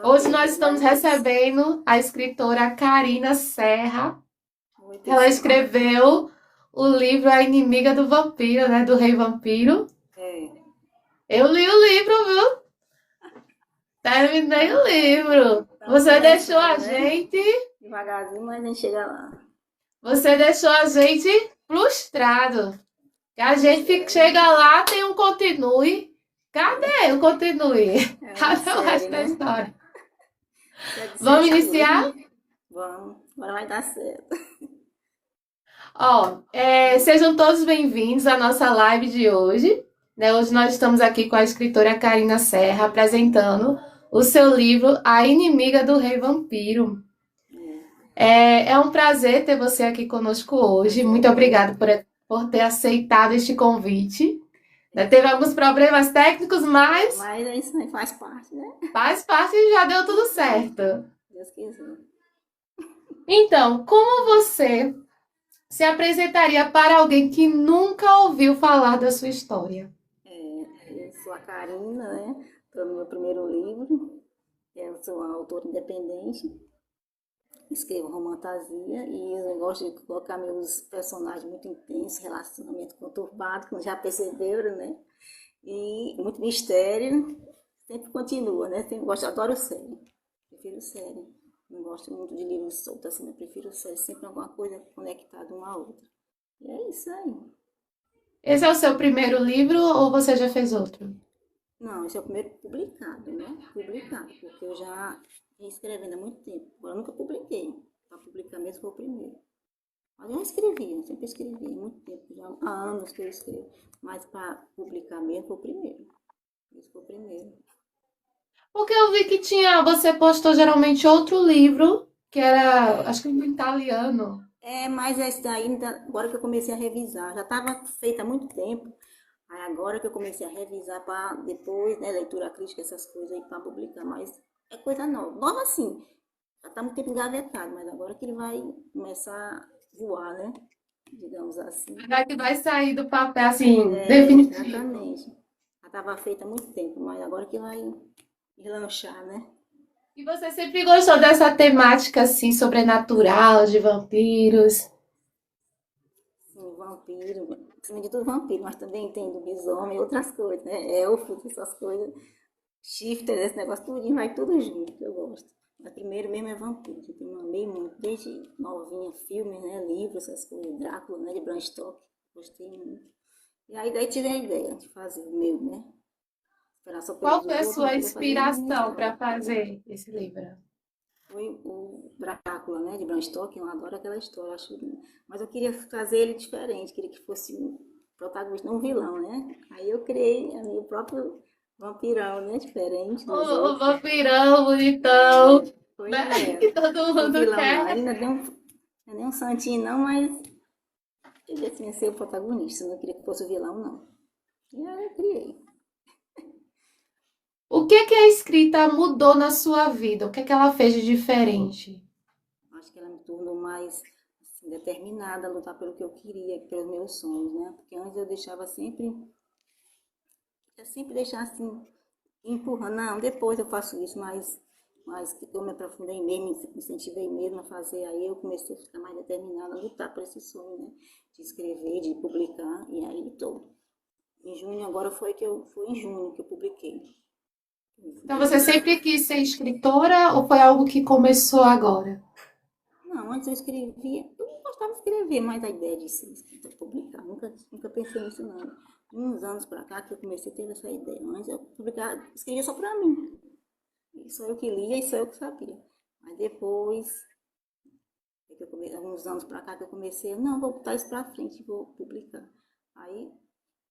Hoje nós estamos recebendo a escritora Karina Serra. Muito Ela especial. escreveu o livro A Inimiga do Vampiro, né? Do Rei Vampiro. É, Eu li o livro, viu? Terminei o livro. estamos Você deixou a começando, né? gente, Devagarzinho, mas a gente chega lá. você deixou a gente frustrado. Que a gente chega Sério. lá, tem um continue. Cadê o continue? É uma Cadê o série, resto da né? história? Que é de Vamos 7 livros. iniciar? Vamos, agora vai dar certo. Sejam todos bem-vindos à nossa live de hoje. Né? Hoje nós estamos aqui com a escritora Karina Serra apresentando o seu livro A Inimiga do Rei Vampiro. É um prazer ter você aqui conosco hoje. Prazer é Muito meu. obrigada por ter aceitado este convite. Né? Teve alguns problemas técnicos, mas Mas é isso aí, faz parte, né? faz parte e já deu tudo certo. Deus quiser. Então, como você se apresentaria para alguém que nunca ouviu falar da sua história? Eu sou a Karina, né? Estou no meu primeiro livro. Eu sou uma autora independente. Escrevo romantasia e eu gosto de colocar meus personagens muito intensos, relacionamento conturbado, como já perceberam, né? E muito mistério, sempre continua, né? Sempre gosto, adoro série, prefiro série. Não gosto muito de livros soltos assim, eu prefiro série, sempre alguma coisa conectada uma à outra. E é isso aí. Esse é o seu primeiro livro ou você já fez outro? Não, esse é o primeiro publicado, né? Publicado, porque eu já vim escrevendo há muito tempo. Agora eu nunca publiquei. Para publicar mesmo foi o primeiro. Mas eu escrevia, sempre escrevi, há muito tempo, já há anos que eu escrevo. Mas para publicar mesmo foi o primeiro. Esse foi o primeiro. Porque eu vi que você postou geralmente outro livro, que era, É, acho que em italiano. mas esse daí, agora que eu comecei a revisar, já estava feita há muito tempo. Aí agora que eu comecei a revisar para depois, né, leitura crítica, essas coisas aí para publicar. Mas é coisa nova. Nova assim, já está muito tempo engavetado, mas agora que ele vai começar a voar, né? Digamos assim. Já que vai sair do papel, assim, É, definitivo. exatamente. Já estava feita há muito tempo, mas agora que vai relanchar, né? E você sempre gostou dessa temática, assim, sobrenatural, de vampiros? Sim, vampiro, acima de tudo vampiro, mas também tem lobisomem e outras coisas, né? Elfos, essas coisas. Shifter, esse negócio, tudo vai tudo junto, que eu gosto. Mas primeiro mesmo é vampiro, que eu amei muito, desde novinha, filmes, né? Livros, essas coisas, Drácula, né? De Bram Stoker, gostei muito. E aí daí tive a ideia de fazer o meu, né? Esperar só pelos Qual dos foi a outros, mas sua queria fazer a minha inspiração história. para fazer esse livro? Foi o Drácula, né, de Bram Stoker, eu adoro aquela história, acho, mas eu queria fazer ele diferente, queria que fosse um protagonista, não um vilão, né? Aí eu criei o próprio vampirão, né, diferente dos O outros. vampirão bonitão, Pois né? é, Que todo o mundo vilão não, quer. ele não é nem um santinho não, mas ele assim, ia ser o protagonista, eu não queria que fosse o vilão não. E aí eu criei. O que a escrita mudou na sua vida? O que ela fez de diferente? Acho que ela me tornou mais assim, determinada a lutar pelo que eu queria, pelos meus sonhos, né? Porque antes eu sempre deixava assim, empurrando, não, depois eu faço isso, mas que eu me aprofundei mesmo, me incentivei mesmo a fazer, aí eu comecei a ficar mais determinada a lutar por esse sonho, né? De escrever, de publicar, e aí estou. Em junho, agora foi em junho que eu publiquei. Então você sempre quis ser escritora ou foi algo que começou agora? Não, antes eu escrevia, eu não gostava de escrever, mas a ideia de ser escritora, publicar, nunca pensei nisso não. De uns anos pra cá que eu comecei a ter essa ideia. Antes eu publicava, escrevia só pra mim. E só eu que lia e só eu que sabia. Mas depois, alguns anos pra cá que eu comecei, não, vou botar isso pra frente e vou publicar. Aí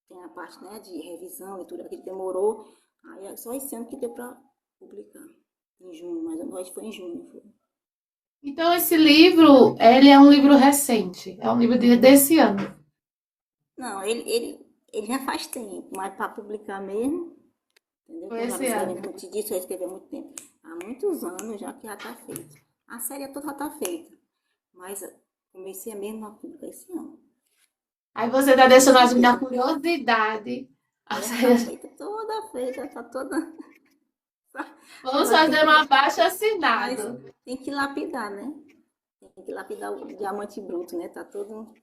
tem a parte, né, de revisão, leitura que demorou. Aí é só esse ano que deu pra publicar. Em junho, mas eu acho que foi em junho. Foi. Então esse livro, ele é um livro recente, é um livro desse ano. Não, ele já faz tempo, mas para publicar mesmo, entendeu? Foi Que eu já esse me escrevendo, ano. como te disse, eu escrevi há muito tempo. Há muitos anos já que já está feito. A série toda já está feita, mas eu comecei a mesmo a publicar esse ano. Aí você está Esse deixando a ano gente na mesmo. curiosidade. Ela já está feita, já está toda. Vamos Mas tem fazer um que, abaixo mas assinado. tem que lapidar, né? Tem que lapidar o diamante bruto, né? Tá todo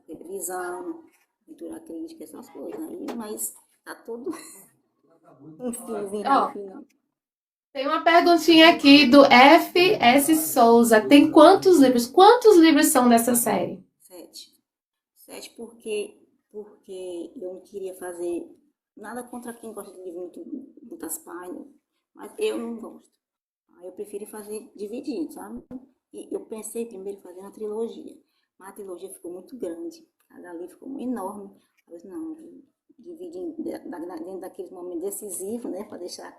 revisão, leitura crítica, essas coisas aí, mas tá todo um finzinho lá no Ó, final. tem uma perguntinha aqui do F.S. Souza. Tem quantos livros? Quantos livros são dessa série? 7. 7 porque eu não queria fazer nada contra quem gosta de livro muitas páginas, mas eu não gosto. Aí eu prefiro fazer dividido, sabe? E eu pensei primeiro em fazer uma trilogia, mas a trilogia ficou muito grande, cada livro ficou enorme. Eu disse, não, dividir dentro daqueles momentos decisivos, né, para deixar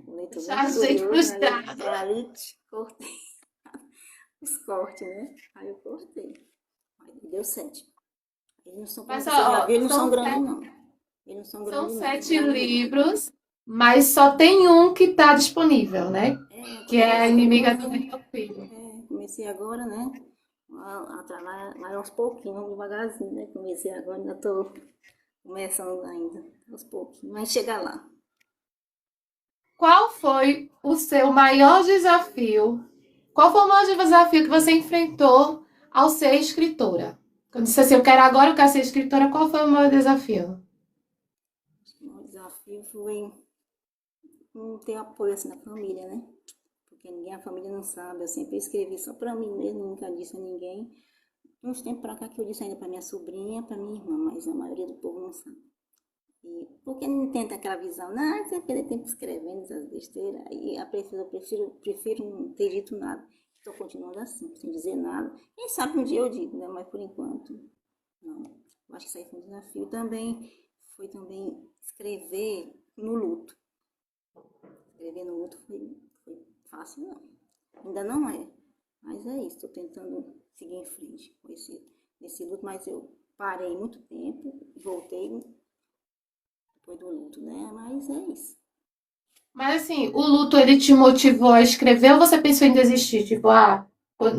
o leitor Deixar a muito gente curioso, né? frustrado. Ali cortei os cortes, né? Aí eu cortei. Aí deu 7. Eles não são, como Mas, você já ó, viu, eles não são grandes, não. Eles não são são grandes, não. sete Grande não. livros, mas só tem um que está disponível, né? É, Que eu é a comecei Inimiga do agora. Rei Filho. Comecei agora, né? Vai aos pouquinhos, devagarzinho, né? Comecei agora, ainda tô começando ainda, aos pouquinhos. Mas chega lá. Qual foi o seu maior desafio? Qual foi o maior desafio que você enfrentou ao ser escritora? Quando disse assim, eu quero ser escritora, qual foi o maior desafio? O desafio foi não ter apoio assim da família, né? Porque ninguém, a família não sabe. Eu sempre escrevi só pra mim mesmo, nunca disse a ninguém. Uns tempos pra cá que eu disse ainda pra minha sobrinha, pra minha irmã, mas a maioria do povo não sabe. E porque não tenta aquela visão, não, você perder tempo escrevendo essas besteiras. Aí eu prefiro não ter dito nada. Estou continuando assim, sem dizer nada. Quem sabe um dia eu digo, né? Mas por enquanto, não. Eu acho que isso aí foi um desafio. Também foi também escrever no luto. Escrever no luto foi fácil, não. Ainda não é. Mas é isso, estou tentando seguir em frente com esse luto, mas eu parei muito tempo, voltei depois do luto, né? Mas é isso. Mas assim, o luto ele te motivou a escrever ou você pensou em desistir? Tipo,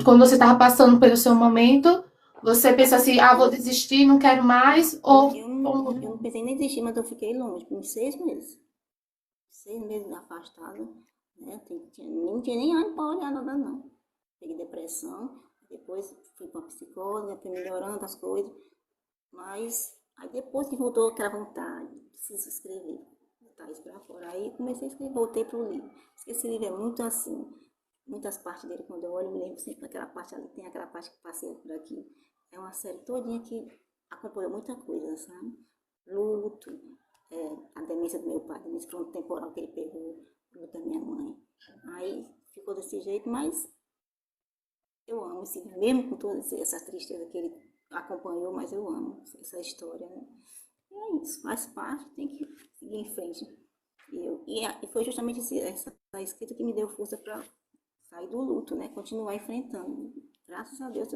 quando você estava passando pelo seu momento, você pensou assim, vou desistir, não quero mais, ou Eu não pensei nem em desistir, mas eu fiquei longe, por 6 meses. 6 meses afastada, né? Não tinha nem ânimo para olhar nada, não. Peguei depressão, depois fui para psicóloga, fui melhorando as coisas, mas aí depois que voltou aquela vontade, preciso escrever, botar isso para fora. Aí comecei a escrever, voltei para o livro. Esse livro é muito assim, muitas partes dele, quando eu olho, me lembro sempre daquela parte ali, tem aquela parte que passei por aqui. É uma série todinha que acompanhou muita coisa, sabe? Luto, a demência do meu pai, a demência frontotemporal que ele pegou, o luto da minha mãe. Aí ficou desse jeito, mas eu amo esse livro, mesmo com toda essa tristeza que ele acompanhou, mas eu amo essa história, né? E é isso, faz parte, tem que seguir em frente. E foi justamente essa escrita que me deu força para sair do luto, né? Continuar enfrentando. Graças a Deus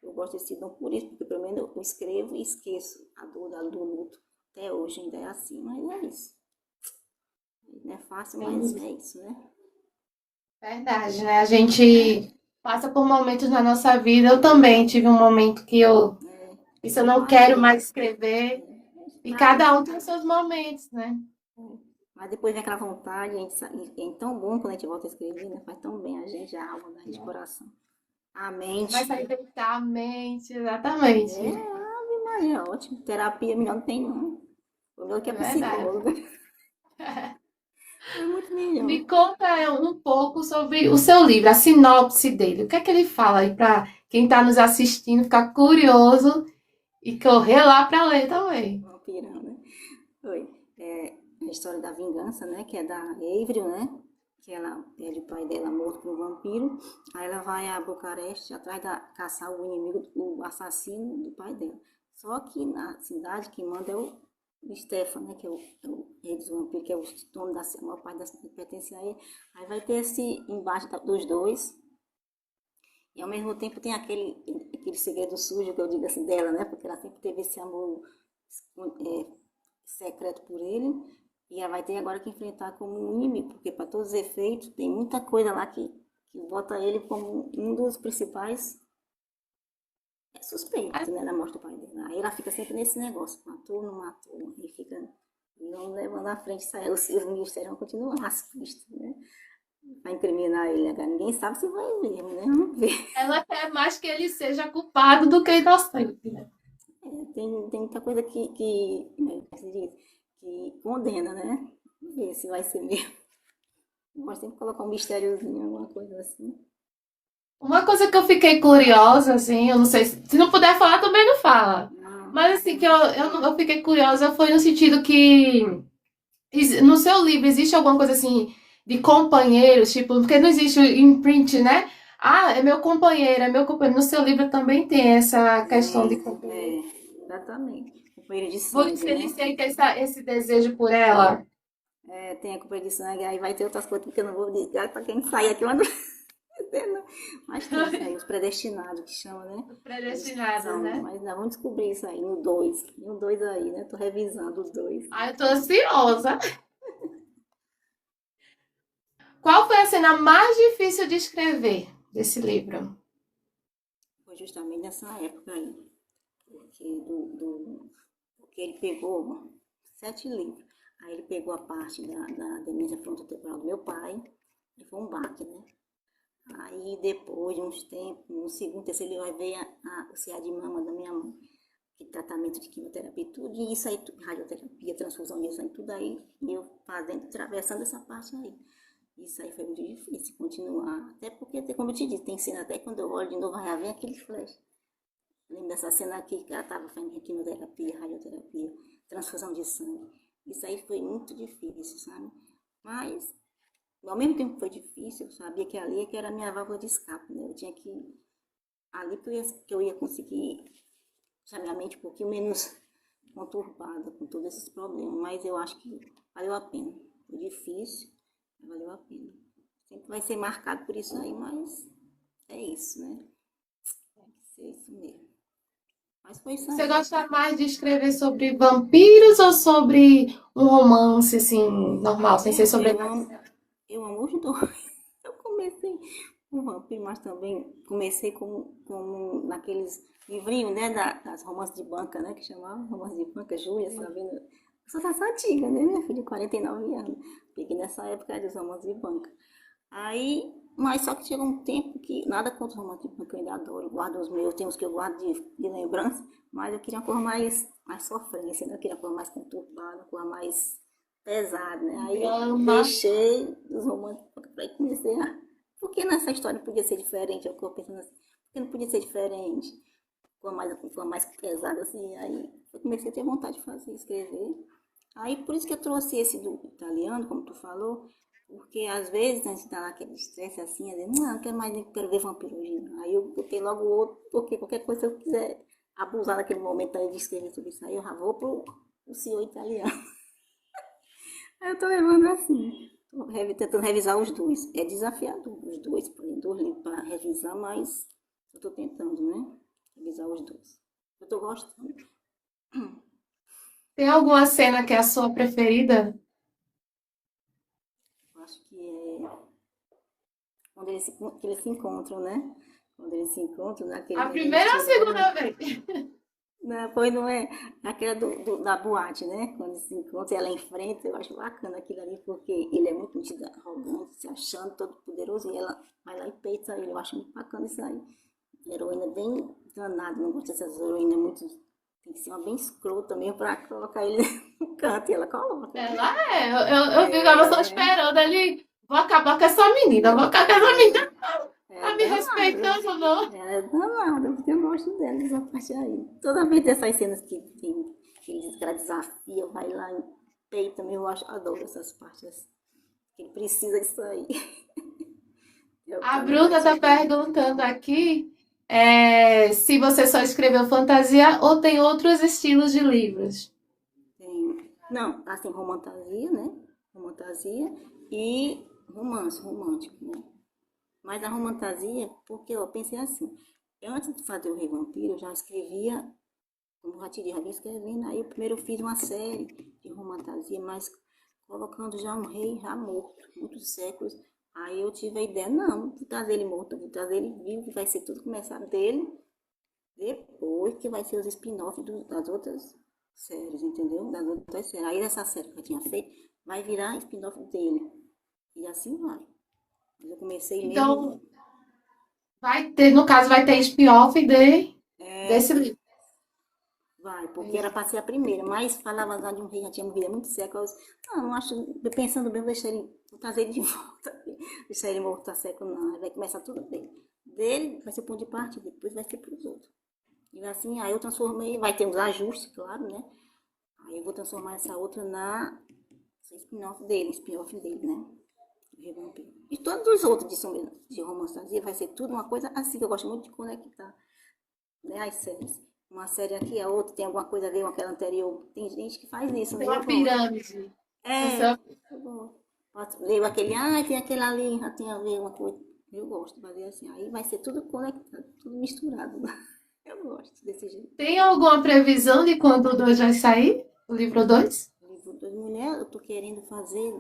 eu gosto desse dom por isso, porque pelo menos eu escrevo e esqueço a dor do luto. Até hoje ainda é assim, mas é isso. Não é fácil, mas é isso, né? verdade, né? A gente passa por momentos na nossa vida. Eu também tive um momento que isso eu não Mas, quero mais escrever. E pra, cada um tem os seus momentos, né? mas depois vem aquela vontade, é tão bom quando a gente volta a escrever, né? Faz tão bem a gente, a alma, a gente, o coração. A Vai mente. sair a mente, exatamente. Ave Maria, ótimo. Terapia melhor não tem, não. O meu que É é verdade. psicóloga. É muito melhor. Me conta um pouco sobre o seu livro, a sinopse dele. O que é que ele fala aí para quem está nos assistindo ficar curioso e correr lá para ler também? Vampirão, né? Foi. A história da vingança, né? Que é da Avril, né? Que ela perde o pai dela morto por um vampiro. Aí ela vai a Bucareste atrás da caçar o inimigo, o assassino do pai dela. Só que na cidade que manda é o Stefan, né? Que é o rei dos vampiros, que é o dono da a maior parte da cidade pertence a ele. Aí vai ter esse embate dos dois. E ao mesmo tempo tem aquele segredo sujo que eu digo assim dela, né? Porque ela sempre teve esse amor é, secreto por ele. E ela vai ter agora que enfrentar como um inimigo, porque para todos os efeitos tem muita coisa lá que bota ele como um dos principais suspeitos, né, na morte do pai dele. Aí ela fica sempre nesse negócio, matou, não matou, e fica E vamos levando à frente, os ministérios vão continuar as pistas, né? Vai incriminar ele, agora ninguém sabe se vai mesmo, né? Vamos ver. Ela quer mais que ele seja culpado do que inocente, né? Tem muita coisa como é que se diz? Que condena, né? Vamos ver se vai ser mesmo. Mas tem que colocar um mistériozinho, alguma coisa assim. Uma coisa que eu fiquei curiosa, assim, eu não sei se não puder falar, também não fala. Ah, Mas assim, que eu fiquei curiosa foi no sentido que no seu livro existe alguma coisa assim de companheiros, tipo, porque não existe o imprint, né? Ah, é meu companheiro, é meu companheiro. No seu livro também tem essa questão de companheiro. exatamente. Companheiro de sangue, Você né? sente esse desejo por ela? É, tem a companheiro de sangue, aí vai ter outras coisas, porque eu não vou dizer pra quem sair aqui, mas não. Mas tem isso aí, os predestinados que chamam, né? Eles Predestinada, são, né? mas ainda vamos descobrir isso aí no 2. No 2 aí, né? Tô revisando os dois. Ah, eu tô ansiosa. Qual foi a cena mais difícil de escrever desse livro? Foi justamente nessa época aí. Porque ele pegou 7 livros. Aí ele pegou a parte da demência frontotemporal do meu pai. E foi um baque, né? Aí depois de uns tempos, no segundo, terceiro livro, aí veio o CA de mama da minha mãe. Que tratamento de quimioterapia e tudo. E isso aí, radioterapia, transfusão disso aí, tudo aí. E eu fazendo, atravessando essa parte aí. Isso aí foi muito difícil continuar. Até porque, como eu te disse, tem cena até quando eu olho de novo, vai ver aquele flash. Lembro dessa cena aqui que ela estava fazendo quimioterapia, radioterapia, transfusão de sangue. Isso aí foi muito difícil, sabe? Mas, ao mesmo tempo que foi difícil, eu sabia que ali é que era a minha válvula de escape, né? Eu tinha que... Ali que eu ia conseguir deixar minha mente um pouquinho menos conturbada com todos esses problemas. Mas eu acho que valeu a pena. Foi difícil, mas valeu a pena. Sempre vai ser marcado por isso aí, mas é isso, né? Tem que ser isso mesmo. Mas foi isso Você aí. gosta mais de escrever sobre vampiros ou sobre um romance, assim, normal, sem ser sobrenatural? Eu amo os dois. Eu comecei com vampiro, mas também comecei como naqueles livrinhos, né, das romances de banca, né, que chamavam romance de banca, Júlia, Sabina. Eu sou dessa antiga, né, minha filha, de 49 anos. Peguei nessa época dos romances de banca. Aí, mas só que chegou um tempo que, nada contra os romances de banca, eu ainda adoro, eu guardo os meus, tem uns que eu guardo de lembrança, mas eu queria uma coisa mais sofrência, né, eu queria uma coisa mais conturbada, uma coisa mais pesada, né, aí eu Drama. deixei os romances de banca, aí comecei a... Por que nessa história não podia ser diferente? Eu fico pensando assim, por que não podia ser diferente? Com a mais pesada, assim, aí eu comecei a ter vontade de fazer, escrever. Aí por isso que eu trouxe esse do italiano, como tu falou, porque às vezes a gente tá naquele estresse assim, às vezes, não quero mais, nem quero ver vampiro hoje. Não. Aí eu botei logo o outro, porque qualquer coisa, se eu quiser abusar daquele momento aí de escrever sobre isso aí, eu já vou pro senhor italiano. Aí eu tô levando assim, tô tentando revisar os dois. É desafiador os dois, por exemplo, 2 livros para revisar, mas eu tô tentando, né? Revisar os dois. Eu tô gostando. Tem alguma cena que é a sua preferida? Eu acho que é quando que eles se encontram, né? Quando eles se encontram naquele A dia primeira ou a misturando. segunda vez? Não, pois não é aquela da boate, né? Quando eles se encontram, ela enfrenta, eu acho bacana aquilo ali, porque ele é muito metido, arrogante, se achando todo poderoso, e ela vai lá e peita ele. Eu acho muito bacana isso aí. Heroína bem danada, não gosto dessas heroínas muito. Tem que ser uma bem escrota mesmo pra colocar ele no canto, e ela coloca, né? Ela é. Eu ficava só esperando ele. Vou acabar com essa menina, vou acabar com essa menina. É Tá me danada. respeitando, não? Ela é danada, porque eu gosto dela, essa parte aí. Toda vez dessas cenas que ela desafia, vai lá e peita mesmo, adoro essas partes assim. Ele precisa disso aí. Eu A também Bruna tá pratico. perguntando aqui se você só escreveu fantasia ou tem outros estilos de livros. Não, assim, romantasia, né? Romantasia e romance, romântico, né? Mas a romantasia, porque eu pensei assim, antes de fazer o Rei Vampiro, eu já escrevia, como já te disse, já vinha escrevendo, aí primeiro eu fiz uma série de romantasia, mas colocando já um rei já morto, muitos séculos. Aí eu tive a ideia, não, vou trazer ele morto, vou trazer ele vivo, que vai ser tudo começar dele, depois que vai ser os spin-offs das outras. séries, entendeu? Das outras séries. Aí essa série que eu tinha feito vai virar spin-off dele. E assim vai. Mas eu comecei mesmo. Então, vai ter, no caso, vai ter spin-off desse É, livro. vai, porque era para ser a primeira, mas falava lá de um rei que já tinha morrido há muito século. Eu disse, não acho, pensando bem, vou deixar ele, vou trazer ele de volta. Deixar ele morto há século, não. Aí vai começar tudo dele. Dele vai ser o ponto de partida, depois vai ser para os outros. E assim, aí eu transformei, vai ter uns ajustes, claro, né? Aí eu vou transformar essa outra na spin-off dele, né? Do Rei Vampiro. E todos os outros de romance fantasia vai ser tudo uma coisa assim, que eu gosto muito de conectar, né? As séries. Uma série aqui, a outra tem alguma coisa a ver com aquela anterior. Tem gente que faz isso, Tem né? Eu uma gosto. pirâmide. Você, É, eu gosto. Leio aquele, tem aquele ali, já tem a ver uma coisa. Eu gosto de fazer assim. Aí vai ser tudo conectado, tudo misturado. Eu gosto desse jeito. tem alguma previsão de quando o 2 vai sair? O livro 2? Livro das mulheres, eu tô querendo fazer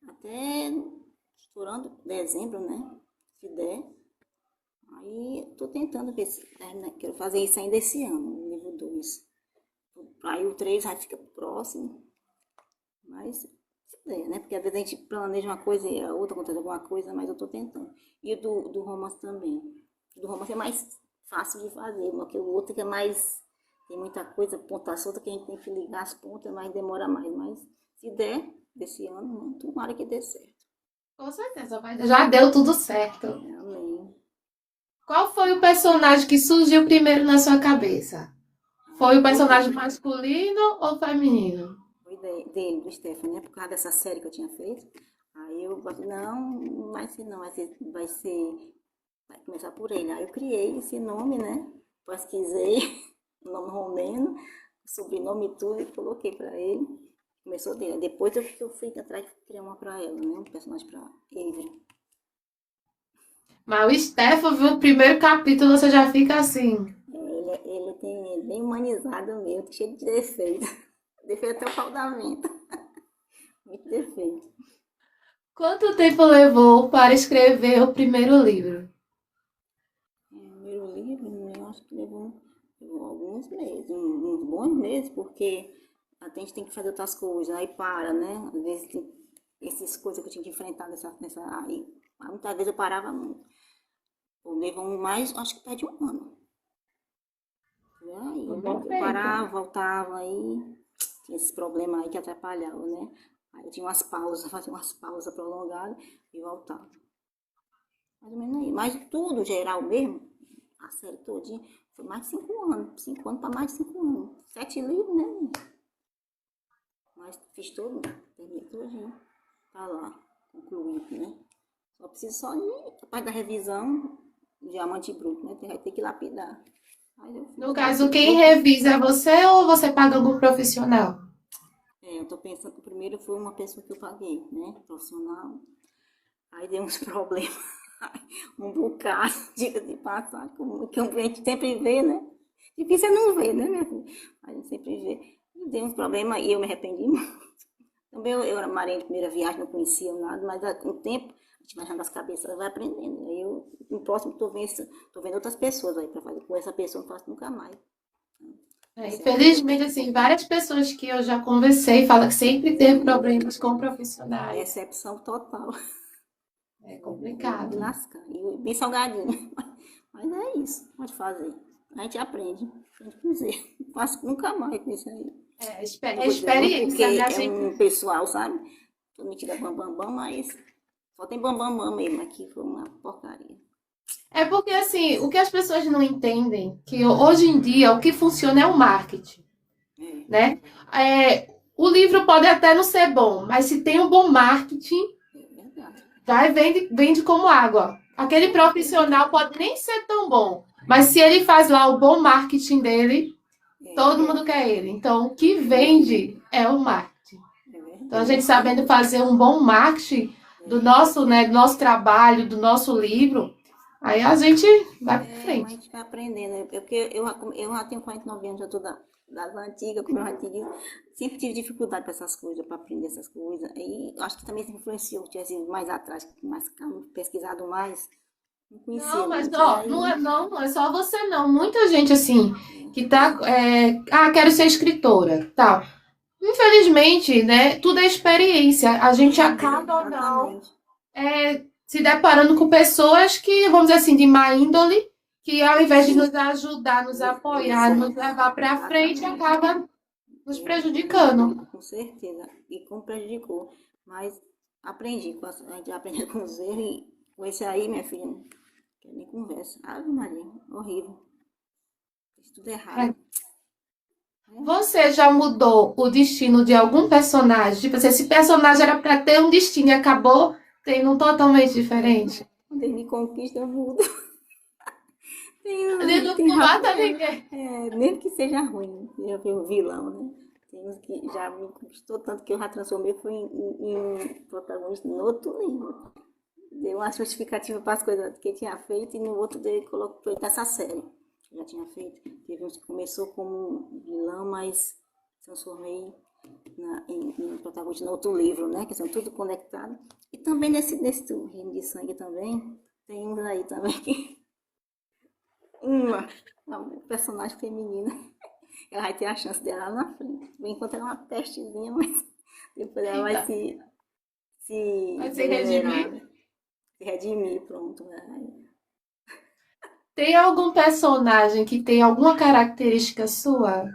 até estourando dezembro, né? Se der. Aí tô tentando ver se termina. Quero fazer isso ainda esse ano, o livro 2. Aí o 3 vai ficar próximo. Mas se der, né? Porque às vezes a gente planeja uma coisa e a outra acontece alguma coisa, mas eu tô tentando. E o do romance também. O do romance é mais fácil de fazer, porque o outro que é mais. Tem muita coisa, ponta solta, que a gente tem que ligar as pontas, mas demora mais. Mas se der, desse ano, né? Tomara que dê certo. Com certeza, já deu tudo certo. É, amém. Qual foi o personagem que surgiu primeiro na sua cabeça? Foi o Foi personagem dele, masculino ou feminino? foi dele, do Stefano, né? Por causa dessa série que eu tinha feito. Aí eu falei, não, não vai ser não, vai começar por ele. Aí eu criei esse nome, né? Pesquisei o nome romeno, o sobrenome e tudo, e coloquei pra ele. Começou dele. Depois eu fui atrás de criar uma pra ela, né? Um personagem pra Avery. Mas o Stefan, viu, o primeiro capítulo você já fica assim. Ele é bem humanizado mesmo, cheio de defeito. Defeito até o pau da venta. Muito defeito. Quanto tempo levou para escrever o primeiro livro? O primeiro livro, né, eu acho que levou alguns meses, uns bons meses, porque a gente tem que fazer outras coisas, aí para, né? Às vezes tem essas coisas que eu tinha que enfrentar aí muitas vezes eu parava muito. Eu levou mais, acho que perto de um ano. E aí, Um né? bom Eu tempo. parava, voltava, aí tinha esses problemas aí que atrapalhavam, né? Aí eu tinha umas pausas, fazia umas pausas prolongadas e voltava. Mais ou menos aí. Mas tudo geral mesmo, a série todinha, foi mais de 5 anos. 5 anos para mais de 5 anos. 7 livros, né? Mas fiz todo, terminei todinho. Tá lá, concluído, né? Só preciso só de, a parte da revisão, diamante bruto, né? Vai ter que lapidar. Aí eu No fiz. caso, quem revisa é você ou você paga algum profissional? Eu tô pensando que primeiro foi uma pessoa que eu paguei, né? Profissional. Aí deu uns problemas. Um bocado, diga de passar, como que a gente sempre vê, né? Difícil é não ver, né, minha filha? A gente sempre vê. E deu uns problemas e eu me arrependi muito. Também eu era marinha de primeira viagem, não conhecia nada, mas com o tempo a gente vai achando as cabeças, vai aprendendo. Aí eu, no próximo, tô vendo outras pessoas aí para fazer. Com essa pessoa eu não faço nunca mais. Essa é a Infelizmente, assim, várias pessoas que eu já conversei falam que sempre teve problemas com profissionais. decepção total. É Me complicado. lascar. E bem salgadinho. Mas é isso, pode fazer. A gente aprende. Aprende com Z. Não faço nunca mais com isso aí. É, Não é vou dizer muito porque experiência, né? A é gente... um pessoal, sabe? Todo metida bambambam, mas só tem bambambam mesmo. Aqui foi uma porcaria. É porque, assim, o que as pessoas não entendem, que hoje em dia o que funciona é o marketing, É, né? O livro pode até não ser bom, mas se tem um bom marketing, é verdade. vai vende como água. Aquele profissional pode nem ser tão bom, mas se ele faz lá o bom marketing dele, todo É, mundo quer ele. Então, o que é verdade. vende é o marketing. É Então, a verdade. gente sabendo fazer um bom marketing do nosso, né, do nosso trabalho, do nosso livro, aí a gente vai para Mas a frente. gente vai aprendendo. Porque eu já tenho 49 anos, já estou das antigas, como eu já te disse. Sempre tive dificuldade para essas coisas, para aprender essas coisas. E acho que também se influenciou, tivesse ido mais atrás, mais calmo, pesquisado mais. Não Não, conhecia mas muito. ó, Aí, não é só você não. Muita gente assim que tá, quero ser escritora, tal. Infelizmente, né, tudo é experiência. A gente acaba ou não exatamente. se deparando com pessoas que, vamos dizer assim, de má índole, que ao invés de nos ajudar, nos apoiar, nos levar para frente, Exatamente. acaba nos prejudicando. Prejudicando, com certeza. E como prejudicou. Mas aprendi, a gente aprende com os erros e com esse aí, minha filha, não quer nem conversa. Ave Maria, horrível. Fiz tudo errado. Você já mudou o destino de algum personagem? Tipo assim, esse personagem era para ter um destino e acabou tendo um totalmente diferente. Quando ele me conquista, eu mudo. Ele Tem, não tem mata ninguém. mesmo que seja ruim, eu vi o vilão, né? Tem uns que já me conquistou tanto que eu já transformei foi em protagonista no outro livro. Deu uma justificativa para as coisas que ele tinha feito e no outro dele colocou nessa série que eu já tinha feito. Teve uns que começou como vilão, mas transformei em protagonista no outro livro, né? Que são tudo conectados. E também nesse do Reino de Sangue também, tem uns aí também que uma personagem feminina, ela vai ter a chance dela lá na frente. Enquanto ela é uma pestezinha, mas depois ela vai Eita, se vai se regenerar, redimir. né? Se redimir, pronto. Né? Tem algum personagem que tem alguma característica sua?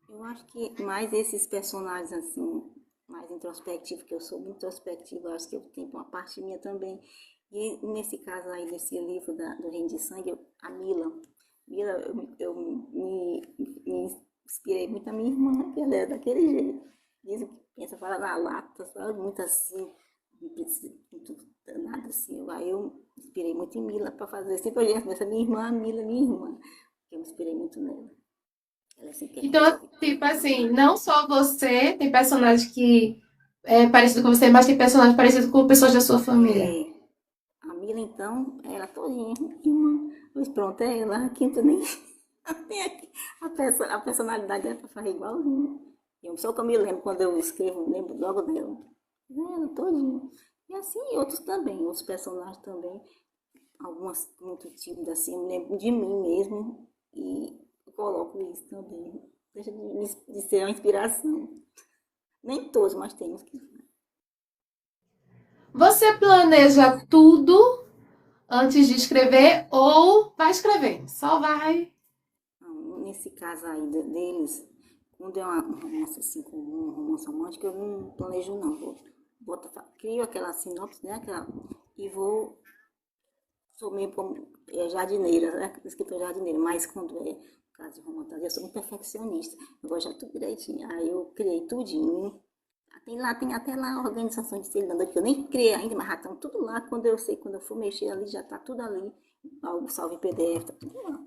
Eu acho que mais esses personagens assim, mais introspectivos, que eu sou muito introspectiva, eu acho que eu tenho uma parte minha também. E nesse caso aí, nesse livro do Reino de Sangue, a Mila. Mila, eu me inspirei muito na minha irmã, que ela é daquele jeito. Diz o que pensa, fala na lata, sabe? Muito assim, muito nada assim. Aí eu me inspirei muito em Mila para fazer. Sempre olhei essa minha irmã, Mila, minha irmã. Eu me inspirei muito nela. Ela sempre quer Então, resolver. tipo assim, não só você tem personagem que é parecido com você, mas tem personagem parecido com pessoas da sua família. É, a Mila, então, ela todinha, irmã. Pois pronto, é ela, a quinta nem. Tem aqui a personalidade dela pra fazer igualzinho. Eu só que eu me lembro quando eu escrevo, lembro logo dela. Ela todinha. E assim, outros também, outros personagens também. Algumas muito tímidas assim, eu me lembro de mim mesmo e eu coloco isso também. Deixa de ser uma inspiração. Nem todos, mas tem uns que. Você planeja tudo antes de escrever ou vai escrevendo? Só vai. Não, nesse caso aí deles, quando é um romance assim comum, um romance romântico, eu não planejo não. Crio aquela sinopse, né? E vou, sou meio como jardineira, né? Escritora jardineira, mas quando é caso de romance, eu sou muito perfeccionista. Eu gosto de tudo direitinho. Aí eu criei tudinho. Tem até lá a organização de Ceilândia, que eu nem criei ainda, mas já estão tudo lá. Quando eu sei, quando eu for mexer ali, já está tudo ali. O salve PDF, está tudo lá.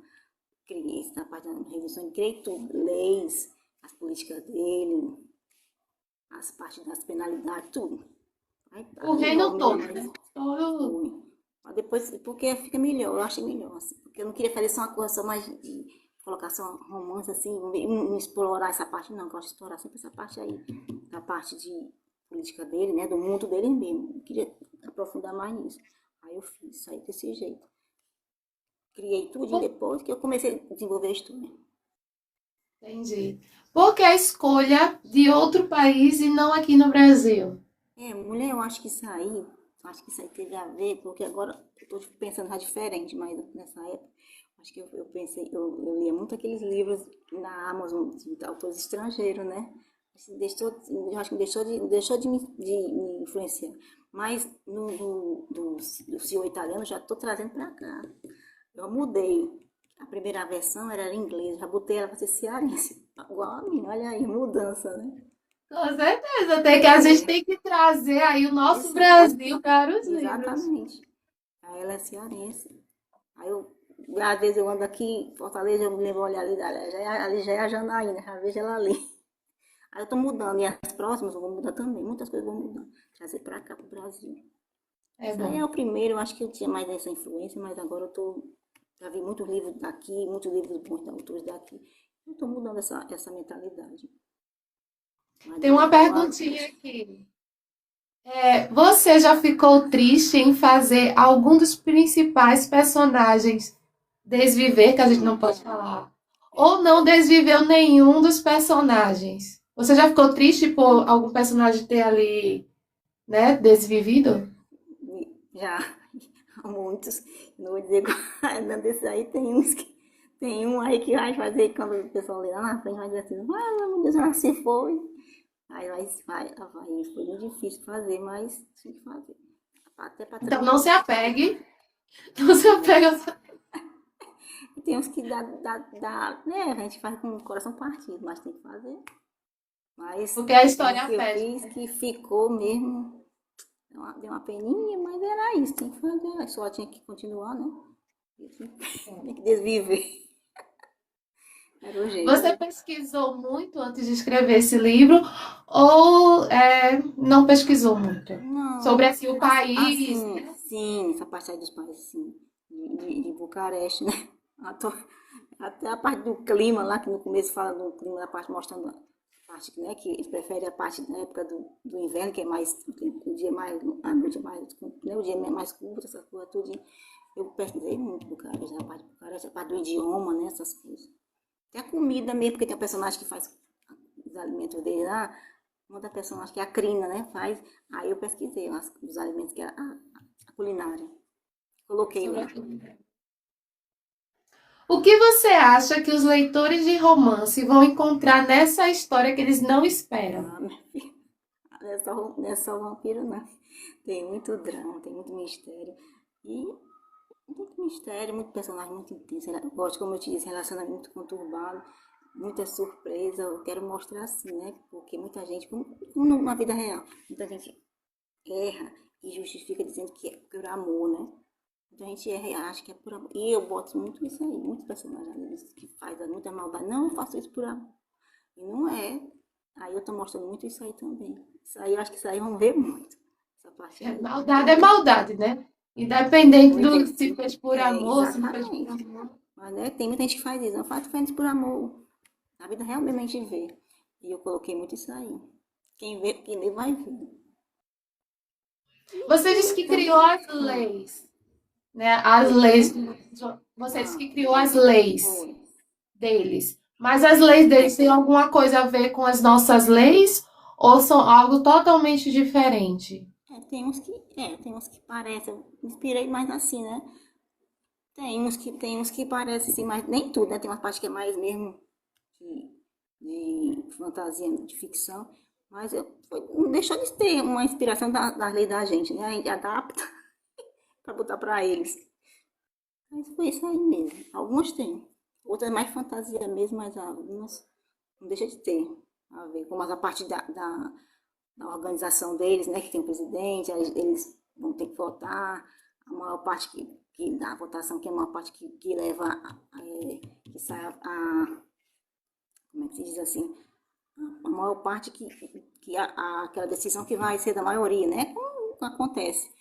Criei isso na parte da revolução, criei tudo, leis, as políticas dele, as partes das penalidades, tudo. Aí tá O reino enorme, né? todo, Mas né? Todo. foi. Mas depois, porque fica melhor, eu achei melhor, assim, porque eu não queria fazer só uma coisa só mais de colocar só romance, assim, não explorar essa parte, não, eu gosto de explorar sempre essa parte aí, da parte de política dele, né, do mundo dele mesmo. Eu queria aprofundar mais nisso. Aí eu fiz isso aí desse jeito. Criei tudo e depois que eu comecei a desenvolver a história. Entendi. Por que a escolha de outro país e não aqui no Brasil? Mulher, eu acho que isso aí teve a ver, porque agora eu tô pensando já diferente, mas nessa época, acho que eu pensei, eu lia muito aqueles livros na Amazon de autores estrangeiros, né? Eu acho que deixou de me influenciar. Mas do CEO italiano, eu já estou trazendo para cá. Eu mudei. A primeira versão era em inglês, já botei ela para ser cearense. Igual a mim, olha aí, mudança, né? Com certeza, a gente tem que trazer aí o nosso Isso, Brasil para os livros. exatamente. Aí ela é cearense. Aí às vezes eu ando aqui em Fortaleza, eu me lembro, olha ali já é a Janaína, já vejo ela ali. Aí eu tô mudando, e as próximas eu vou mudar também, muitas coisas eu vou mudar, trazer pra cá, pro Brasil. É Isso aí é bom. o primeiro, eu acho que eu tinha mais essa influência, mas agora já vi muitos livros daqui, muitos livros bons de autores daqui. Eu tô mudando essa mentalidade. Mas Tem uma não, perguntinha aqui. Você já ficou triste em fazer algum dos principais personagens desviver, que a gente não pode falar? Ou não desviveu nenhum dos personagens? Você já ficou triste por algum personagem ter ali, né, desvivido? Já há muitos, não vou dizer qual, não, desses aí tem uns que, tem um aí que vai fazer, quando o pessoal lê lá na frente, vai dizer assim, ah, meu Deus, ela se foi. Aí vai, foi muito difícil fazer, mas tinha que fazer. Até pra Então não se transmitir. apegue, não se apegue aos... E tem uns que né, a gente faz com o coração partido, mas tem que fazer. Mas porque a tem uns história que eu pede. fiz que ficou mesmo, deu uma peninha, mas era isso, tem que fazer. A só tinha que continuar, né? Tinha que desviver. Era o jeito. Você pesquisou muito antes de escrever esse livro ou não pesquisou muito? Sobre Não, assim, o país, assim, né? sim, essa parte aí dos países, sim, de Bucareste, né? Até a parte do clima lá, que no começo fala do clima, da parte mostrando a parte, né, que eles preferem a parte da época do inverno, que é mais, o dia mais, a noite é mais, né, o dia é mais curto, essa coisa tudo. Eu pesquisei muito Bucareste, a parte de Bucareste, a parte do idioma, né, essas coisas. Até a comida mesmo, porque tem um personagem que faz os alimentos dele lá, uma da personagem que é a Crina, né, faz. Aí eu pesquisei os alimentos que é a culinária. Coloquei Sobre lá. a comida. O que você acha que os leitores de romance vão encontrar nessa história que eles não esperam? Ah, minha filha, não é só vampiro, não. Tem muito drama, tem muito mistério. E muito mistério, muito personagem muito intenso. Eu gosto, como eu te disse, relacionamento muito conturbado, muita surpresa. Eu quero mostrar assim, né? Porque muita gente, como na vida real, muita gente erra e justifica dizendo que é por amor, né? Muita gente erra e acha que é por amor. E eu boto muito isso aí, muitos personagens que fazem muita maldade. Não, eu faço isso por amor. E não é. Aí eu tô mostrando muito isso aí também. Isso aí, eu acho que isso aí vão ver muito. Essa parte aí. É maldade, né? Independente Muita do gente. se fez por É, amor, se não fez por exatamente. amor. Mas né, tem muita gente que faz isso. Eu faço faz por amor. Na vida realmente vê. E eu coloquei muito isso aí. Quem vê vai ver. Você disse que criou as Hum, leis, né? As foi quem? leis. Você disse Ah, que criou as leis foi. deles. Mas as leis deles têm alguma coisa a ver com as nossas leis ou são algo totalmente diferente? Tem uns que parecem. Eu me inspirei mais assim, né? Tem uns que parecem assim, mas nem tudo, né? Tem uma parte que é mais mesmo de fantasia, de ficção. Mas não deixou de ter uma inspiração da lei da gente, né? A gente adapta para botar para eles. Mas foi isso aí mesmo. Algumas tem. Outras mais fantasia mesmo, mas algumas não deixa de ter a ver. Como a parte da organização deles, né? Que tem o presidente, eles vão ter que votar. A maior parte que da votação, que é a maior parte que leva, que sai como é que se diz assim? A maior parte aquela decisão que vai ser da maioria, né? Como acontece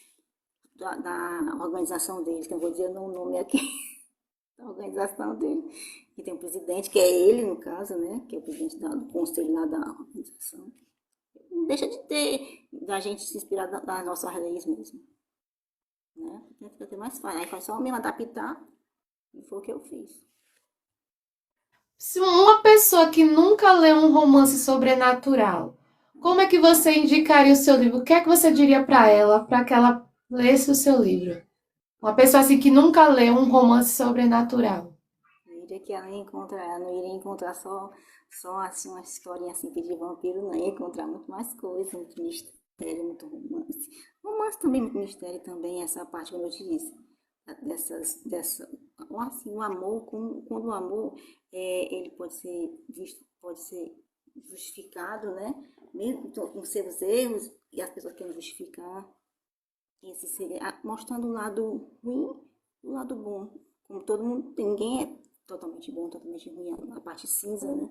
da organização deles, que eu vou dizer o nome aqui, da organização dele, que tem o presidente, que é ele, no caso, né? Que é o presidente do conselho lá da organização. Não deixa de ter, da gente se inspirar das nossas leis mesmo, né? Fica até mais fácil. Aí faz só mesmo adaptar, e foi o que eu fiz. Se uma pessoa que nunca leu um romance sobrenatural, como é que você indicaria o seu livro? O que é que você diria para que ela lesse o seu livro? Uma pessoa assim que nunca leu um romance sobrenatural. Eu diria que ela não iria encontrar só assim, uma historinha assim de vampiro, não ia encontrar muito mais coisa, muito mistério, muito romance. Romance também, muito mistério também, essa parte como eu te disse. Assim, o amor, quando o amor ele pode ser visto, pode ser justificado, né? Mesmo com seus erros, e as pessoas querem justificar, esse seria mostrando o lado ruim e o lado bom. Como todo mundo, ninguém é totalmente bom, totalmente ruim, a parte cinza, né?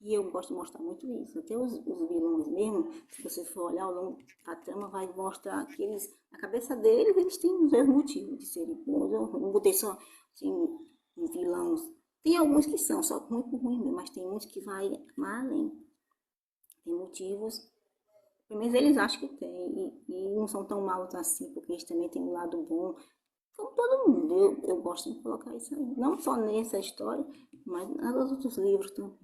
E eu gosto de mostrar muito isso. Até os vilões mesmo, se você for olhar ao longo da trama, vai mostrar que eles, na cabeça deles, eles têm os mesmos motivos de serem bons. Eu não botei só assim, um vilão. Tem alguns que são só ruim por ruim mesmo, mas tem uns que vai mais além. Tem motivos Pelo menos eles acham que tem. E não são tão maus assim, porque eles também têm um lado bom. Como todo mundo, eu gosto de colocar isso aí. Não só nessa história, mas nos outros livros também.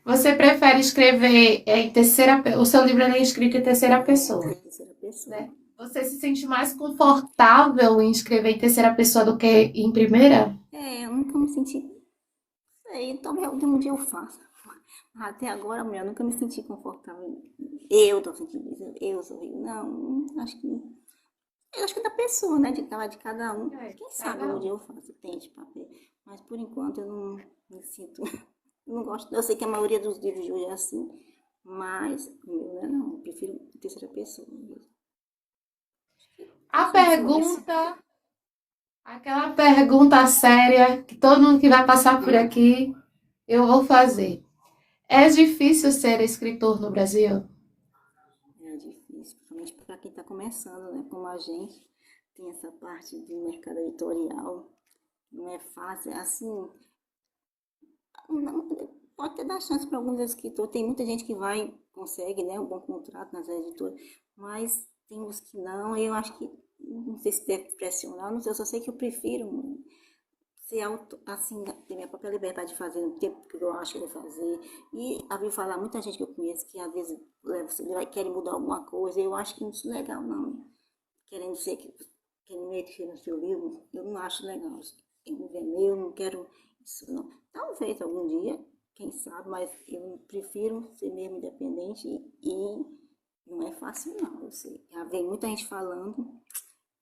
Você prefere escrever em terceira pessoa? O seu livro é escrito em terceira pessoa, Terceira pessoa. né? Você se sente mais confortável em escrever em terceira pessoa do que em primeira? Eu nunca me senti. Sei, talvez um dia eu faça. Até agora, mulher, eu nunca me senti confortável. Eu tô sentindo isso, eu sou eu. Não, acho que. Eu acho que é da pessoa, né? De cada um. Quem sabe Cada um um. dia eu faço, tente papel. Mas por enquanto eu não me sinto. Eu não gosto. Eu sei que a maioria dos livros de hoje é assim, mas o meu não é não. Eu prefiro terceira pessoa mesmo. A Acho isso. pergunta, aquela pergunta séria que todo mundo que vai passar por aqui, eu vou fazer. É difícil ser escritor no Brasil? É difícil, principalmente para quem está começando, né? Como a gente tem essa parte do mercado editorial. Não é fácil, assim, não, pode até dar chance para alguns escritores. Tem muita gente que vai, consegue, né, um bom contrato nas editoras, mas tem os que não. Eu acho que, não sei se deve pressionar, não sei, eu só sei que eu prefiro ser assim, ter minha própria liberdade de fazer o tempo que eu acho que eu vou fazer. E havia falar, muita gente que eu conheço que às vezes querem mudar alguma coisa, eu acho que não é legal, não. Querendo ser querendo mexer no seu livro, eu não acho legal. Eu não é meu, não quero isso, não. Talvez algum dia, quem sabe, mas eu prefiro ser mesmo independente e não é fácil, não. Eu sei. Já vem muita gente falando.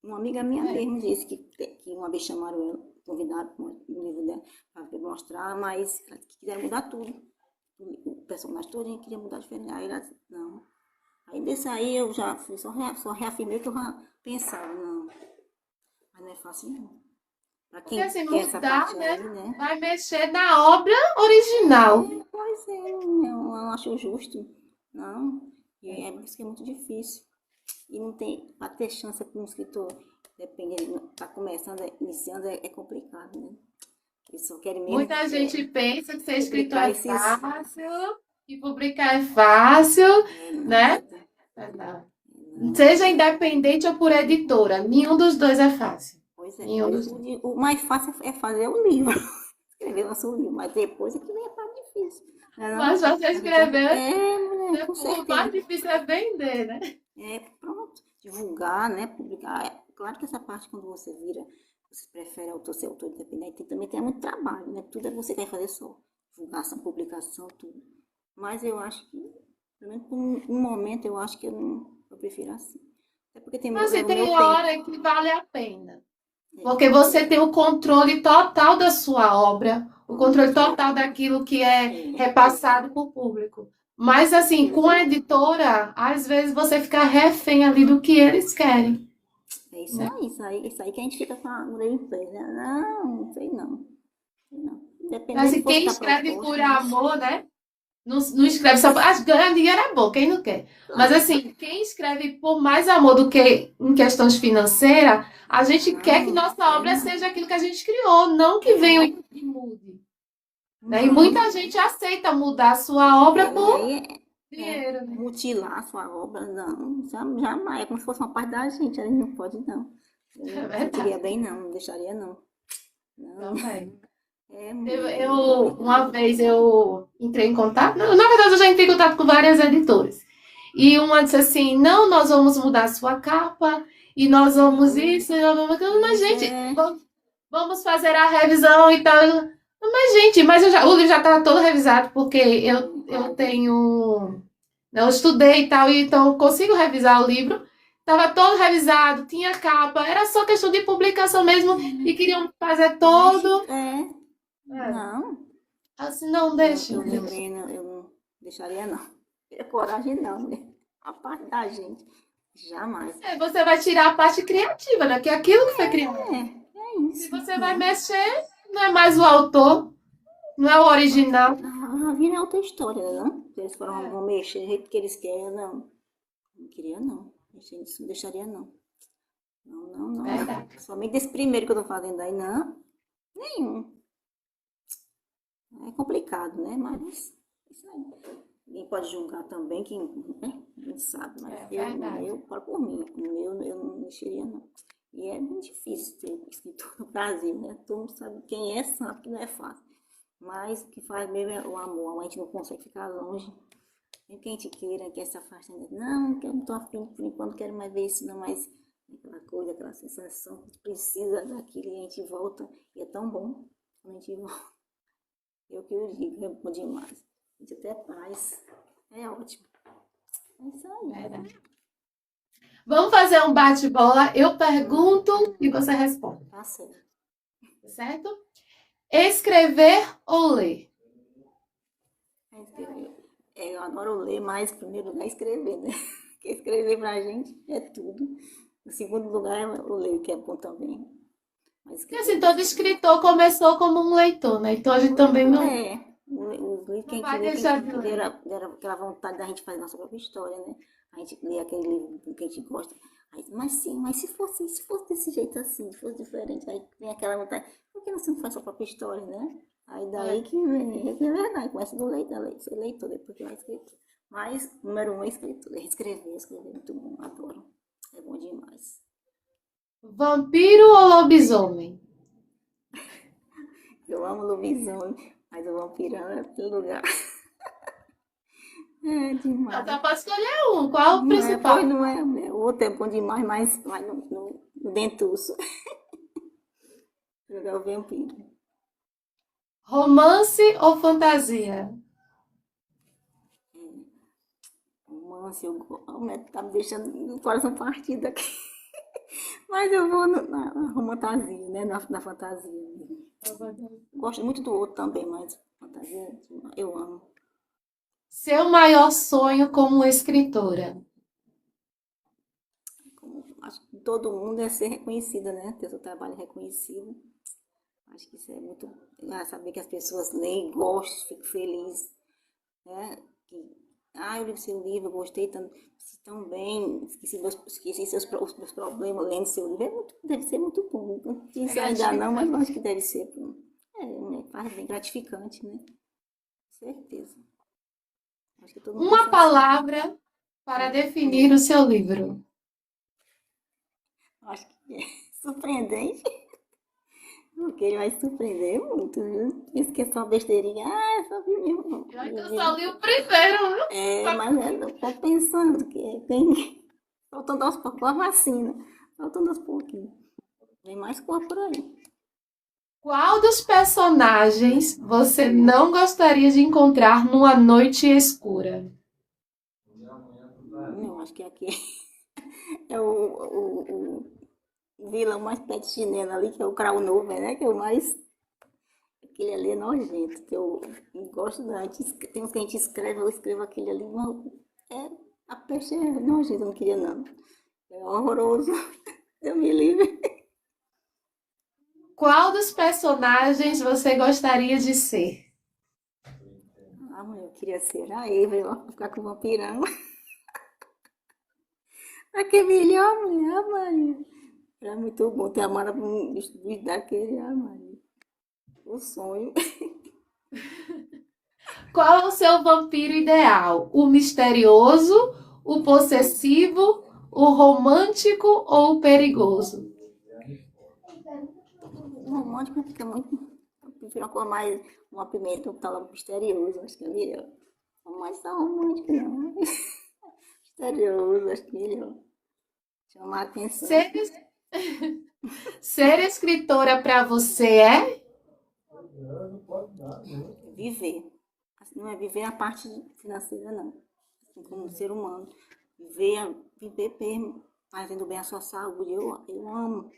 Uma amiga minha É. mesmo disse que uma vez chamaram ela, convidaram para o livro dela para mostrar, mas que quiseram mudar tudo. O personagem todo queria mudar diferente. Aí ela disse, não. Aí desse aí eu já fui, só reafirmei que eu já pensava, não, mas não é fácil não. Para Porque quem assim, quer essa mudar, parte né? aí, né? Vai mexer na obra original. Pois é, eu não acho justo, não. E é por isso que é muito difícil. E não tem, para ter chance com um escritor, dependendo, está começando, iniciando, é complicado, né? Eles só querem mesmo Muita gente pensa que ser escritor publicar é esses. fácil, que publicar é fácil, né? Nada, não. Seja independente ou por editora, nenhum dos dois é fácil. Pois é, Nenhum pois dos dois. o mais fácil é fazer o livro. Escrever o nosso livro, mas depois é que vem a parte difícil. Não é Mas não? você escrever, Mulher, com o mais certeza. difícil é vender, né? Pronto. Divulgar, né? Publicar. Claro que essa parte, quando você vira, você prefere ser autor independente, também tem muito trabalho, né? Tudo é você quer fazer só. Divulgação, publicação, tudo. Mas eu acho que, pelo menos por um momento, eu acho que eu prefiro assim. Até porque Mas assim, leva o meu tem tempo. hora que vale a pena. Porque É, você tem o controle total da sua obra, o controle total daquilo que é repassado para o público. Mas, assim, com a editora, às vezes você fica refém ali do que eles querem, é né? isso aí que a gente fica com a orelha em pé, né? Não, sei não. Sei não. Mas Independente assim, de você quem dar escreve proposta, por mas. amor, né? Não escreve só. Ganhar dinheiro é bom, quem não quer? Mas, Claro. assim, quem escreve por mais amor do que em questões financeiras, a gente quer que Não, nossa sei obra não. seja aquilo que a gente criou, não que venha É, e mude. Né? E não. muita gente aceita mudar a sua obra Mas por aí dinheiro, né? mutilar a sua obra, não. Jamais. É como se fosse uma parte da gente. Aí não pode, não. Eu É não sentiria verdade, bem, não. Não deixaria, não. Não. também. É Uma complicado. vez eu entrei em contato, na verdade eu já entrei em contato com várias editoras. E uma disse assim, não, nós vamos mudar a sua capa, e nós vamos isso, e nós vamos aquilo. Mas, Mas gente, vamos fazer a revisão e tal. Mas, gente, o livro já estava todo revisado, porque eu tenho. Eu estudei e tal, e então eu consigo revisar o livro. Estava todo revisado, tinha capa, era só questão de publicação mesmo, e queriam fazer mexe. todo. É. Não. Assim, não, Não, deixa, eu deixa. também não, eu não deixaria, não. Teria coragem, não, né? A parte da gente. Jamais. É, você vai tirar a parte criativa, né? Que é aquilo que foi criado. É Se isso, você vai né? mexer, não é mais o autor, não é o original. A vida é outra história, né? Não? Se eles foram, É, vão mexer do jeito que eles querem, não. Não queria, não. Mexer nisso, não deixaria, não. Não, não, não, não. verdade. Somente desse primeiro que eu tô fazendo aí, não. Nenhum. É complicado, né? Mas isso aí. Ninguém pode julgar também, que, né? A gente sabe, mas É verdade. eu falo por mim, o meu eu não mexeria, não. E é muito difícil ter escritor no Brasil, né? Todo mundo sabe quem é, sabe que não é fácil. Mas o que faz mesmo é o amor, a gente não consegue ficar longe. Nem que a gente queira, que essa faixa, não, que eu não tô afim, por enquanto, não quero mais ver isso, não, mas aquela coisa, aquela sensação, que a gente precisa daquilo e a gente volta, e é tão bom quando a gente volta. Eu que eu digo, é bom demais. A gente até faz, é ótimo. É isso aí. Verdade. Vamos fazer um bate-bola. Eu pergunto e você responde, Tá certo. certo? Escrever ou ler? É escrever. Eu adoro ler, mas em primeiro lugar é escrever, né? Porque escrever pra gente é tudo. Em segundo lugar é o ler, que é bom também. Mas Porque assim, escrever. todo escritor começou como um leitor, né? Então a gente também É, os livros que a não gente vai lê, deixar de que ler. gera aquela vontade da gente fazer nossa própria história, né? A gente lê aquele livro que a gente gosta. Aí, mas sim, mas se fosse desse jeito assim, se fosse diferente, aí vem aquela vontade, por que você não faz sua própria história, né? Aí daí É. que vem, é que é verdade, começa do leitor, ser leitor, depois que vai escritor. Mas, número um é escritor, é escrever é muito bom, adoro. É bom demais. Vampiro ou lobisomem? Eu amo lobisomem, mas o vampirão é aquele lugar. É Não, demais. só pode escolher um. Qual é o Não é, pois principal? não é, o outro é bom demais, mas vai no dentuço. Jogar o vampiro. Romance ou fantasia? Romance, tá me deixando no coração partido aqui. Mas eu vou na romantasia, né? Na fantasia mesmo. Gosto muito do outro também, mas fantasia eu amo. Seu maior sonho como escritora? Como, acho que todo mundo é ser reconhecida, né? Ter seu trabalho reconhecido. Acho que isso é muito. Saber que as pessoas leem, gostam, fico feliz, né? Que, eu li seu livro, eu gostei tanto, tão bem, esqueci os meus problemas lendo seu livro. Deve ser muito bom. Não É disse ainda não, mas eu gratificante. acho que deve ser. Faz bem gratificante, né? Certeza. Acho que todo mundo Uma pensa assim. palavra para definir o seu livro. Acho que é surpreendente, porque ele vai surpreender muito, viu? Isso que é só besteirinha. É só mesmo. Eu ainda só li o primeiro, viu? É, mas eu tô pensando que tem. Faltando aos poucos a vacina. Faltando aos pouquinhos. Vem mais cor por aí. Qual dos personagens você não gostaria de encontrar numa noite escura? Eu acho que aqui é o vilão mais pé de chinelo ali, que é o Crown Novo, né? Que é o mais. Aquele ali é nojento, que eu não gosto da. Tem uns que a gente escreve, eu escrevo aquele ali, mas a peste é nojenta, eu não queria não. É horroroso. Eu me livre. Qual dos personagens você gostaria de ser? Mãe, eu queria ser a Eva, ó, ficar com o vampirão. Pra que melhor, mulher, mãe. Era muito bom ter a Mara um bicho daquele, mãe. O sonho. Qual é o seu vampiro ideal? O misterioso, o possessivo, o romântico ou o perigoso? O romântico fica muito. Eu prefiro uma cor mais. Uma pimenta, um tal misterioso, acho que é melhor. Não mais tão romântico, não. Misterioso, acho que é melhor. Chamar a atenção. Ser, ser escritora para você é? Viver. Assim, não é viver a parte financeira, não. Assim, como ser humano. Viver mesmo, fazendo bem a sua saúde. Eu amo,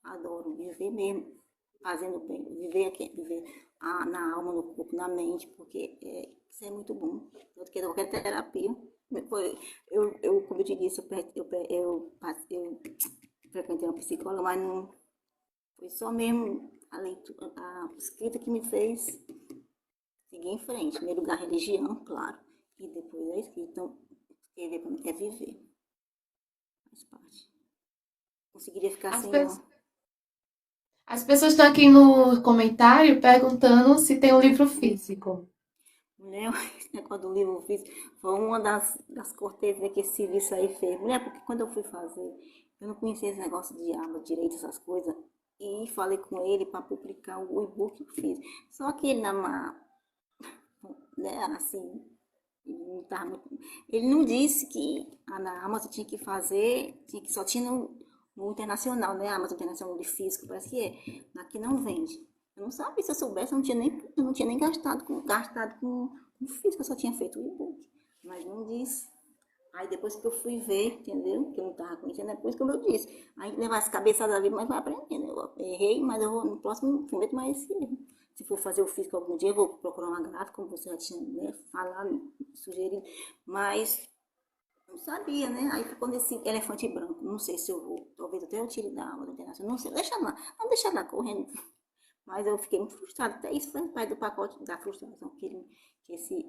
adoro viver mesmo, fazendo bem. Viver aqui, viver na alma, no corpo, na mente, porque isso é muito bom. Tanto que qualquer terapia. Como eu te disse, eu frequentei uma psicóloga, mas não foi só mesmo a leitura, a escrita que me fez seguir em frente. Em primeiro lugar, a religião, claro. E depois a escrita. Então, escrever para mim é viver. Faz parte. Conseguiria ficar As, sem pe- uma. as pessoas estão aqui no comentário perguntando se tem um livro físico. Mulher, esse negócio do livro físico foi uma das cortesias que esse serviço aí fez. Mulher, porque quando eu fui fazer, eu não conhecia esse negócio de aba direito, essas coisas. E falei com ele para publicar o e-book que eu fiz. Só que ele, né, assim, ele não disse que na Amazon tinha que fazer, só tinha no internacional, né? A Amazon Internacional de Físico, parece que é. Aqui não vende. Eu não sabia, se eu soubesse, eu não tinha nem gastado com físico, eu só tinha feito o e-book. Mas não disse. Aí depois que eu fui ver, entendeu? Que eu não estava conhecendo, depois como eu disse. Aí levar as cabeçadas ali, mas vai aprendendo. Eu errei, mas eu vou no próximo cometo mais esse erro. Se for fazer o físico algum dia, eu vou procurar uma gráfica, como você já tinha, né, falado, sugerido. Mas não sabia, né? Aí ficou nesse elefante branco. Não sei se eu vou. Talvez até eu tire da aula da internacional. Não sei, deixa lá. Não deixar lá correndo. Mas eu fiquei muito frustrada. Até isso foi parte do pacote da frustração que esse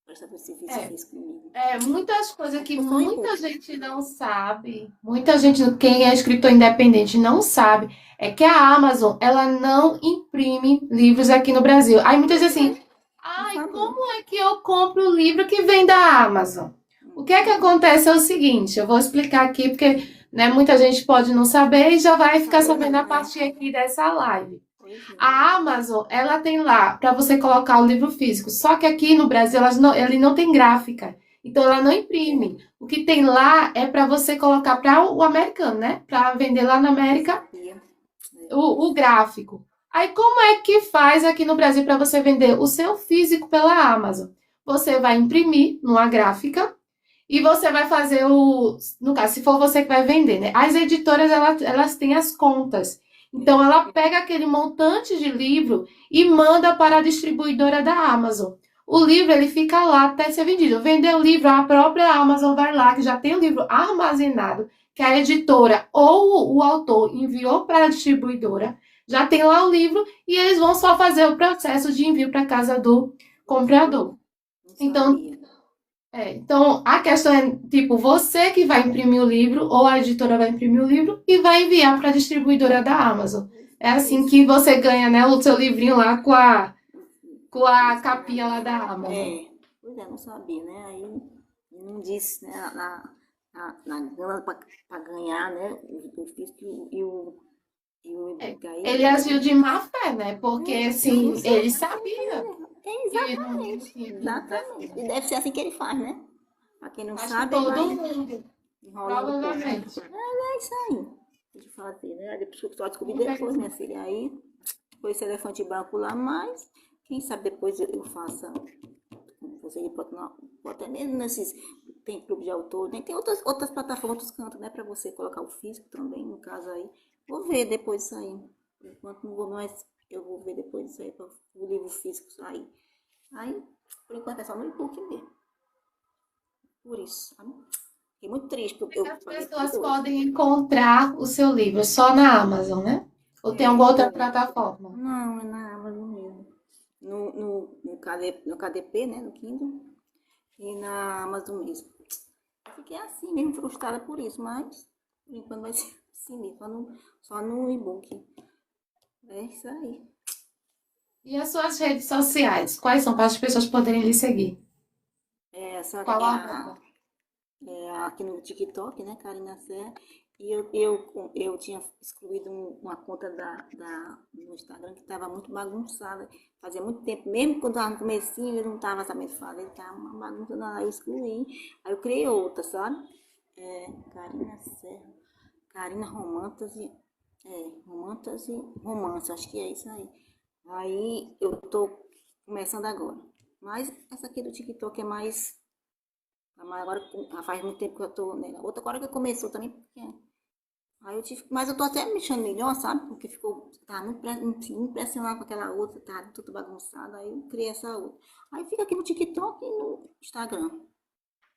prestador de serviço É, fez comigo. muitas coisas que Foi só um muita e-book. gente não sabe, muita gente, quem é escritor independente não sabe, é que a Amazon, ela não imprime livros aqui no Brasil. Aí muitas vezes assim, Não ai, sabia. como é que eu compro o livro que vem da Amazon? O que é que acontece é o seguinte, eu vou explicar aqui porque, né, muita gente pode não saber e já vai ficar Saber sabendo a não, né? partir aqui dessa live. Pois é. A Amazon, ela tem lá para você colocar o livro físico. Só que aqui no Brasil ele não tem gráfica. Então ela não imprime. O que tem lá é para você colocar para o americano, né? Para vender lá na Não América sabia. o gráfico. Aí como é que faz aqui no Brasil para você vender o seu físico pela Amazon? Você vai imprimir numa gráfica e você vai fazer no caso, se for você que vai vender, né? As editoras, elas têm as contas. Então, ela pega aquele montante de livro e manda para a distribuidora da Amazon. O livro, ele fica lá até ser vendido. Vender o livro, a própria Amazon vai lá, que já tem o livro armazenado, que a editora ou o autor enviou para a distribuidora. Já tem lá o livro e eles vão só fazer o processo de envio para a casa do comprador. Não Então, sabia. então, a questão é, tipo, você que vai imprimir o livro, ou a editora vai imprimir o livro e vai enviar para a distribuidora da Amazon. É assim Isso. que você ganha, né, o seu livrinho lá com a capinha lá da Amazon. Pois é, não sabia, né? Aí não disse, né? Na gana para ganhar, né? O físico e o É, e-book aí. ele agiu de má fé, né? Porque, Não assim, sei. ele sabia que não Exatamente. tinha livro Exatamente. E deve ser assim que ele faz, né? Para quem não Acho que sabe, ele todo vai mundo, enrolando o povo. provavelmente. É isso aí. De fazer, né? Aí depois eu só descobri depois, minha filha. Aí foi esse elefante branco lá, mas quem sabe depois eu faça. Você pode até mesmo nesses. Tem clube de autor, tem outras plataformas, outros cantos, né? Para você colocar o físico também, no caso aí. Vou ver depois isso aí. Por enquanto não vou mais. Eu vou ver depois isso aí, para o livro físico sair. Aí, por enquanto é só no e-book mesmo. Por isso, sabe? Fiquei muito triste, porque eu As paguei por pessoas dois. podem encontrar o seu livro só na Amazon, né? Ou tem alguma outra plataforma? Não, é na Amazon mesmo. No KDP, né? No Kindle. E na Amazon mesmo. Fiquei assim mesmo, frustrada por isso, mas por enquanto vai ser assim mesmo, só no e-book. É isso aí. E as suas redes sociais? Quais são para as pessoas poderem lhe seguir? Essa Qual é a a arroba? aqui no TikTok, né, Karina Serra. E eu tinha excluído uma conta no Instagram que estava muito bagunçada. Fazia muito tempo, mesmo quando estava no comecinho, eu não estava sabendo fazer, estava uma bagunça, aí eu excluí. Aí eu criei outra, sabe? Karina Serra. Karina Romance, Romance, acho que é isso aí. Aí eu tô começando agora. Mas essa aqui do TikTok é mais. Mas agora faz muito tempo que eu tô nela. Outra agora que começou também, porque. Aí eu tive. Mas eu tô até me achando melhor, sabe? Porque tava muito impressionado com aquela outra, tá tudo bagunçado. Aí eu criei essa outra. Aí fica aqui no TikTok e no Instagram.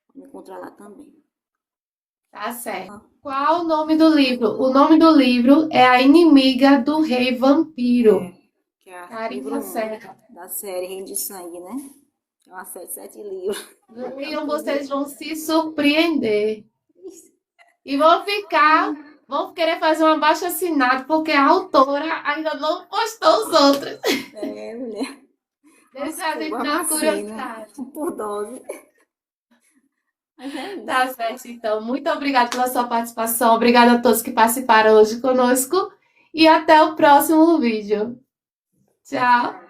Pode me encontrar lá também. Tá certo. Qual o nome do livro? O nome do livro é A Inimiga do Rei Vampiro. Que é o livro Karina 1 Serra. da série Reino de Sangue, né? É uma série de 7 livros. Leiam, vocês vão se surpreender. E vão querer fazer um abaixo-assinado, porque a autora ainda não postou os outros. Mulher. Deixa a gente Igual na vacina, curiosidade. por dose. Mas é isso. Tá certo, então. Muito obrigada pela sua participação. Obrigada a todos que participaram hoje conosco. E até o próximo vídeo. Tchau!